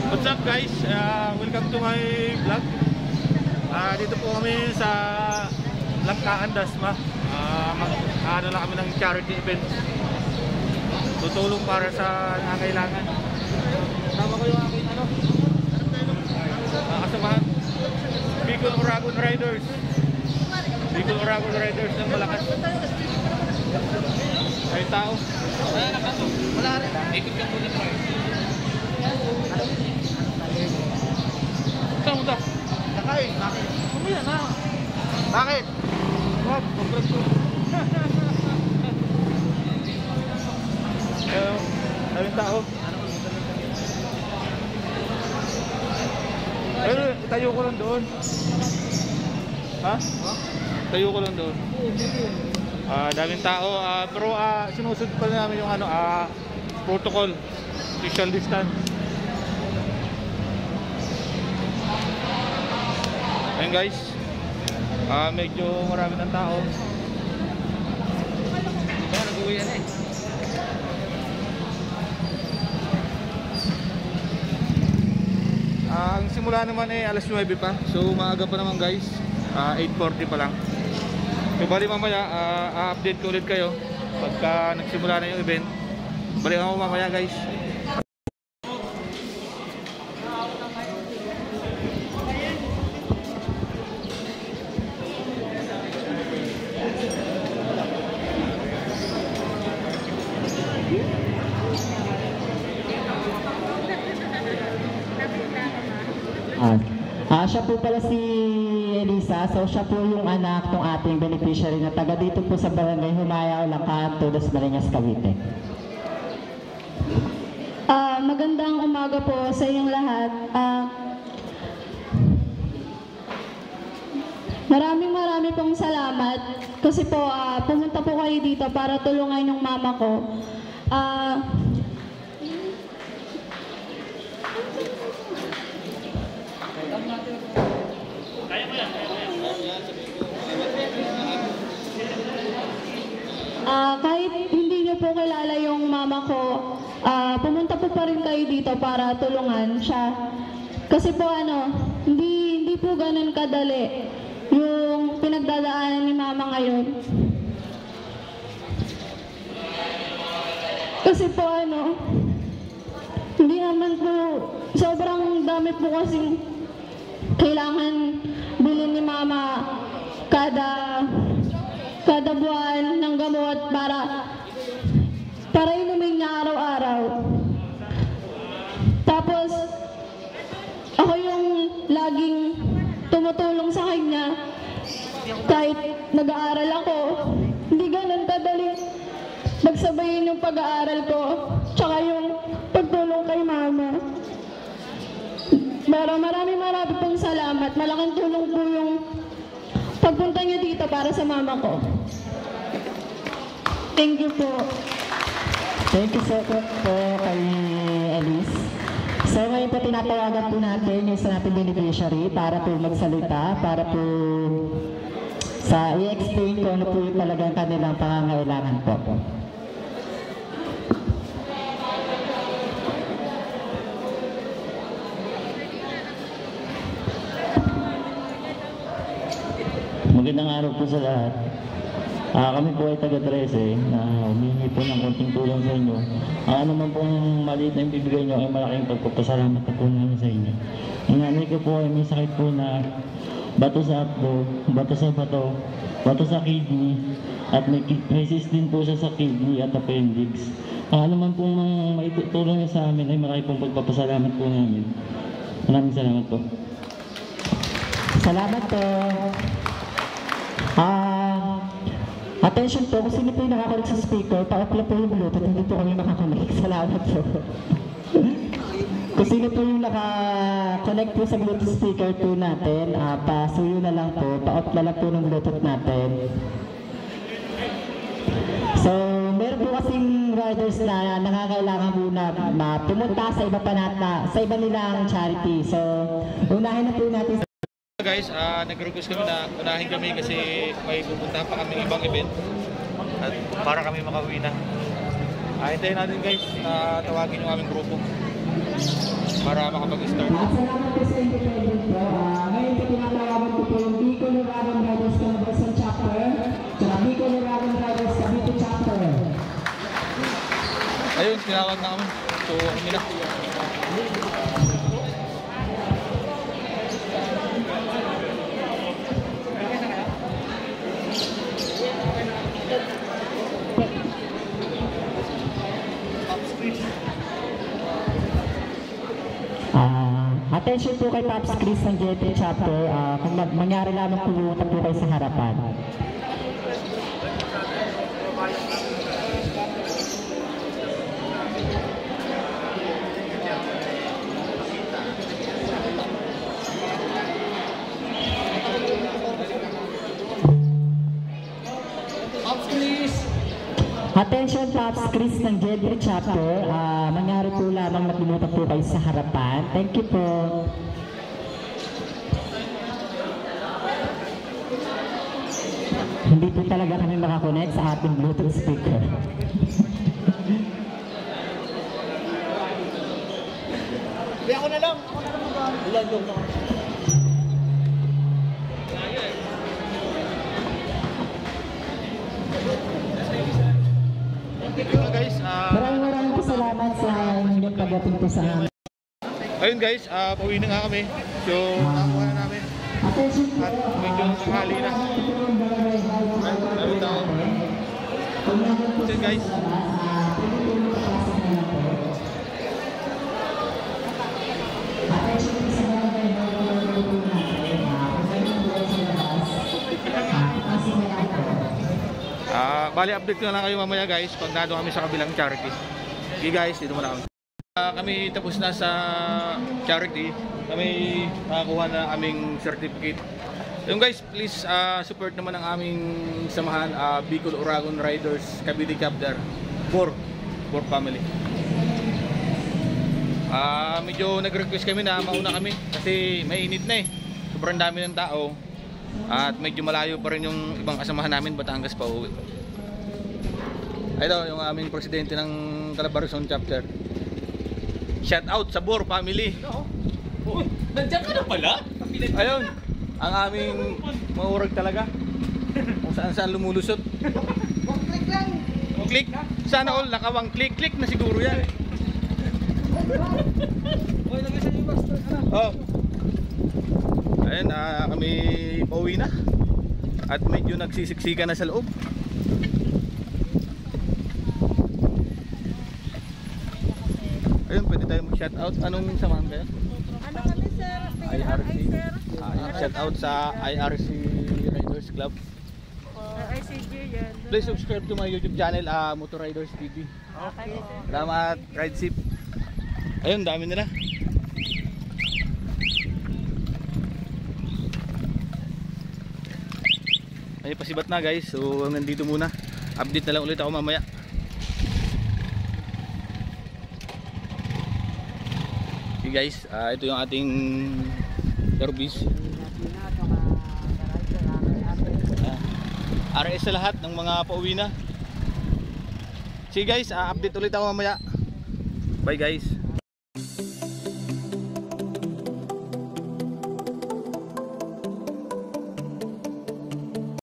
What's up guys? Welcome to my vlog. Dito po kami sa Langkaan, Dasma. Ano lang kami ng charity event. Tutulong para sa nangangailangan. Tama ko yung aking kasamahan. Bicol Oragon Riders. Bicol Oragon Riders ng Malakas. Ay tao. Wala rin. Ikot ka muna tayo. Saan mo ito? Nakain. Bakit? Kumila na. Bakit? Wag, pag-vlog ko. Daming tao. Tayo ko lang doon. Ha? Tayo ko lang doon. Daming tao. Pero sinusunod pa namin yung protocol. Social distance. Ayun guys. Medyo marami ng tao. Nag-uwi yan eh. Ang simula naman alas 9 pa. So maaga pa naman guys. 8:40 pa lang. So bali mamaya update ko ulit kayo pagka nagsimula na yung event. Balik ako mamaya guys. Siya po pala si Elisa. So siya po yung anak ng ating beneficiary na taga dito po sa Barangay Humaya, Langkaan, Todos, Mariñas, Cavite. Magandang umaga po sa inyong lahat. Maraming pong salamat kasi po pumunta po kayo dito para tulungan yung mama ko. Kahit hindi niyo po kilala yung mama ko, pumunta po pa rin kayo dito para tulungan siya. Kasi po hindi po ganun kadali yung pinagdadaanan ni mama ngayon. Kasi po hindi naman po, sobrang dami po kasing kailangan bilhin ni mama kada buwan ng gamot para inumin niya araw-araw. Tapos ako yung laging tumutulong sa kanya kahit nag-aaral ako. Hindi ganun kadali magsabayin yung pag-aaral ko tsaka yung pagtulong kay mama. Pero marami pong salamat. Malaking tulong po yung pagpunta niyo dito para sa mama ko. Thank you po. Thank you so much po kay Elise. So ngayon po tinatawagan po natin yung isa nating beneficiary para po magsalita, para po i-explain ko ano po yung talagang kanilang pangangailangan po. Magandang araw po sa lahat. Kami po ay taga-13 na humingi po ng konting tulong sa inyo. Ano man pong maliit na ibibigay nyo ay malaking pagpapasalamat na po namin sa inyo. Ang nanay ko po ay may sakit po na bato sa apdo, bato sa bato, bato sa kidney, at may cyst din po siya sa kidney at appendix. Ano man pong maitutulong niya sa amin ay malaking pong pagpapasalamat po namin. Maraming salamat po. Salamat po. Attention po, kung sino po yung nakakonek sa speaker, pa-upload po yung Bluetooth, hindi po kami makakonek. Salamat po. Kung sino po yung nakakonek po sa Bluetooth speaker po natin, pasuyo na lang po, pa-upload lang po ng Bluetooth natin. So, meron po kasing riders na nangangailangan po na pumunta sa iba nilang charity. So, unahin na po natin. Guys, nag-request kami na unahin kami kasi may pupuntahan pa kami ibang event at para kami makauwi na. Hintayin natin guys, tawagin yung aming grupo. para makapag-start. Salamat po sa independent po. Ngayon po tinatawagan ko po yung Bicol Uragon Riders Calabarzon Chapter, tsaka Bicol Uragon Riders Cavite Chapter. Ayun, tinawag na kami. So, kami na. Attention po kay Pops Chris ng JT Chapter. Kung mangyari lamang pumunta po kayo sa harapan. Attention Pops Chris ng JT Chapter. Mangyari po lamang na pumunta po kayo sa harapan. Thank you po. Hindi po talaga kami makakonect sa ating Bluetooth speaker. Ako na lang. Ayun guys, Maraming po salamat sa inyong pagdating po sa amin. ayun guys, pauwi na nga kami. So, nakakuha na namin. At medyo nanghali na. Ayun tao. So guys, bali update ko na lang kayo mamaya guys pag nado kami sa kabilang charity. Okay guys, dito muna kami. Kami tapos na sa charity. Kami nakakuha na aming certificate. Yung guys, please support naman ang aming samahan, Bicol Uragon Riders Cavite Chapter for family. Medyo nag-request kami na mauna kami kasi mainit na eh. Sobrang dami ng tao. At medyo malayo pa rin yung ibang kasamahan namin, Batangas pa uwi. Ito yung aming presidente ng Calabarzon Chapter. Shout out sa Bor family. Nandiyan ka na pala? Ayun, ang aming maurag talaga. Kung saan lumulusot. Click lang. Click. Sana all nakawang click na siguro yan. Oy, nag-isa yung master. Oh. Ayun, kami pauwi na. At medyo nagsisiksika na sa loob. Ayun, pwede tayo mag-shoutout. Anong samahan kayo? Ano kami sir? IRC. sir? Shoutout sa IRC Riders Club. ICG yan. Please subscribe to my YouTube channel, Motor Riders TV. Okay sir. Salamat, ride safe. Ayun, dami nila. Ay, pasibat na guys. So, hanggang dito muna. Update na lang ulit ako mamaya. Okay guys, ito yung ating service. RS sa lahat ng mga pauwi na. See guys, update ulit ako mamaya. Bye guys.